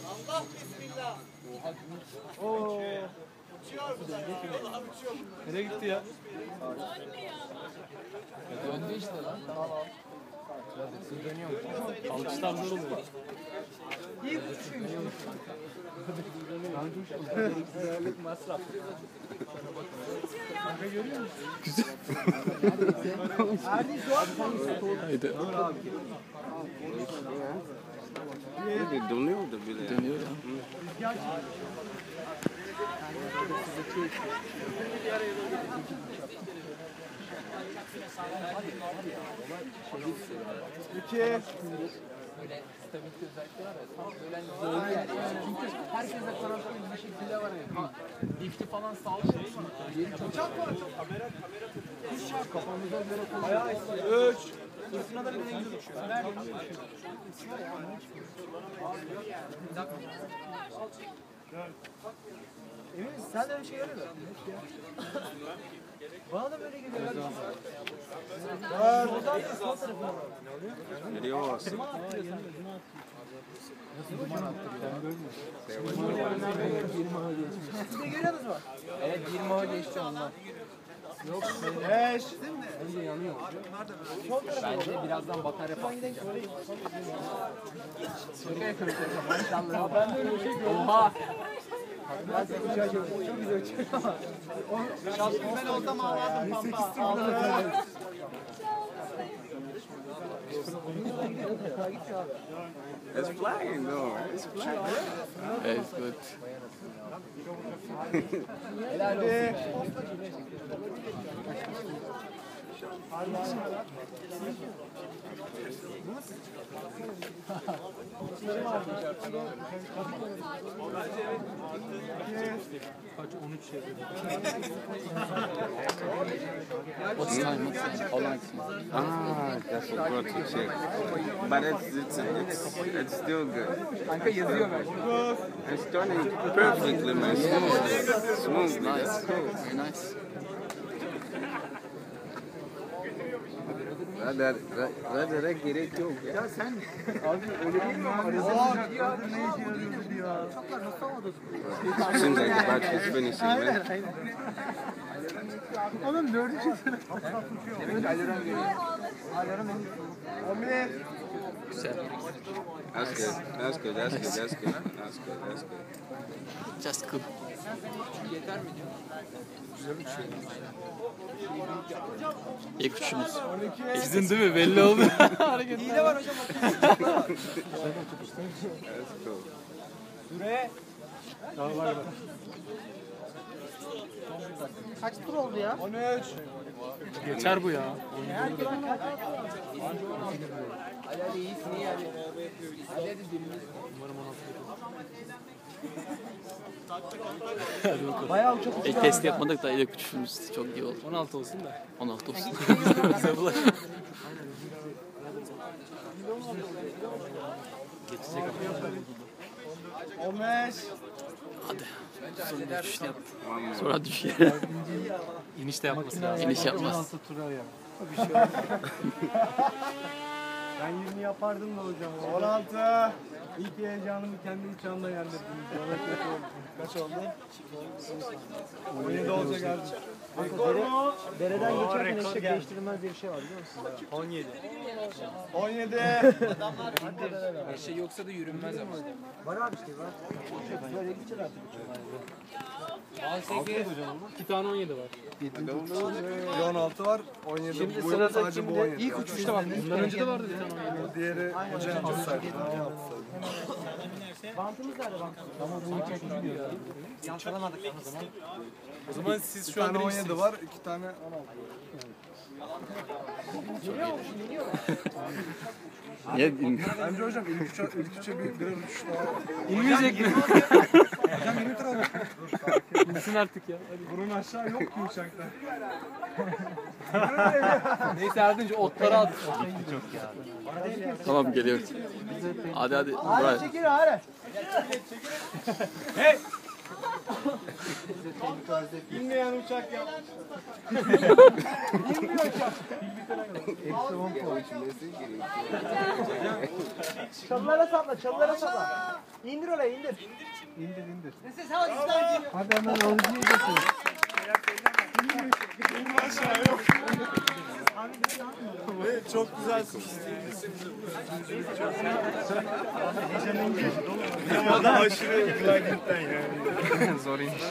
Allah bismillah. Oo. Nereye gitti ya? Döndü işte lan. Dönüyor mu? Alkışlar zor oluyor. İyi uçuyor. Güzellik masraf. Kanka görüyor musun? Güzel. Haydi. Dönüyordu bile. Dönüyor ya. İki. Böyle stabilite özellikleri var ya. Tam böyle zor yer yani. Çünkü herkese tarafsız bir şekilde var ya. Lifti falan sağlıyor. Yeri çok kamera. Kafamıza göre koyuyor. 3. Fırtına da bir rengi uçuyor. Emin misin? Sen de öyle şey görüyor musun? Bana da böyle geliyor. Oradan da sol tarafına bak. Geliyor aslında. Nasıl duman attırıyor? Ben görmüyorum. Siz de görüyorsunuz mu? Evet 20 o geçti ondan. Yok. 5. Bence yanıyor. Bence birazdan batarya patlayacak. Şaka yapıyoruz maşallah. Ben de öyle bir şey gördüm. Oha. Ben de uçağı gördüm. Çok güzel uçuyor ama. Ben olsam ağlardım pampa. It's flying though. It's flying. Evet good. Helal olsun. Kaç 13 şey. What's time? How long? Ah, that's what brought you check. But it's still good. Kanka yazıyor belki. It's turning perfectly, man. Smooth. Nice. That's cool. Very nice. Radara gerek yok ya. Ya sen abi öyle değil mi? Arada ya ne işe yarıyordu diyor. Uçaklar nasıl havada tutuyor? As soon as I get back, it's finishing, man. Oğlum dördü çizim. Demek ki alarm veriyor. Alarm veriyor. 11. Güzel. That's good. That's good. That's good. That's good. That's good. That's good. Just cool. Yeter mi diyor? Güzel uçuyor. İlk uçuşumuz. Sizin değil mi? Belli oldu. Hile var hocam. That's cool. Süre. Daha var. Kaç tur oldu ya? 13. Geçer bu ya. Hadi iyisin iyi hadi. Hadi dilimiz. Bayağı çok uçuyor. İlk test yapmadık da ilk uçuşumuz çok iyi oldu. 16 olsun da. 16 olsun. Bize bulaş. Geçecek ama. 15. Hadi. Sonra düşüş yap. Sonra düş yere. İnişte yapması lazım. İniş yapmaz. 16 turar ya. Bir şey yok. Ben 20 yapardım da hocam. 16. İlk heyecanımı kendi uçağımla yendirdim. Kaç oldu? 17 olacak artık. Dereden geçerken eşek değiştirilmez diye bir şey var biliyor musun? 17. 17. Şey yoksa da yürünmez ama. Var abi işte var. Böyle gidecek artık. 18. 2 tane 17 var. 16 var. 17. Şimdi sırada kimde? İlk uçuşta var. Bundan önce de vardı bir tane 17. Diğeri hoca yapsaydı. Bantımız nerede bantımız? Tamam bunu çekmiyor. Yançalamadık o zaman. O zaman siz şu Bir an tane 17 var, 2 tane 16. Geliyor mu? Geliyor mu? Niye bilmiyorum. Bence hocam ilk üçe birer uçuş daha. İnmeyecek mi? Hocam 20 tur oldu. İnsin artık ya. Burun aşağı yok ki uçakta. Neyse Erdinç otlara at. Tamam geliyor. Hadi hadi. Buraya. Çekil hadi. Hey! İnmeyen uçak yap. Eksi 10 puan için. Çalılara sapla, çalılara sapla. İndir oraya, indir. İndir. Hadi hemen alıcıyı getir. Çok güzel. Aşırı Glagirt'ten yani. Zor inmiş.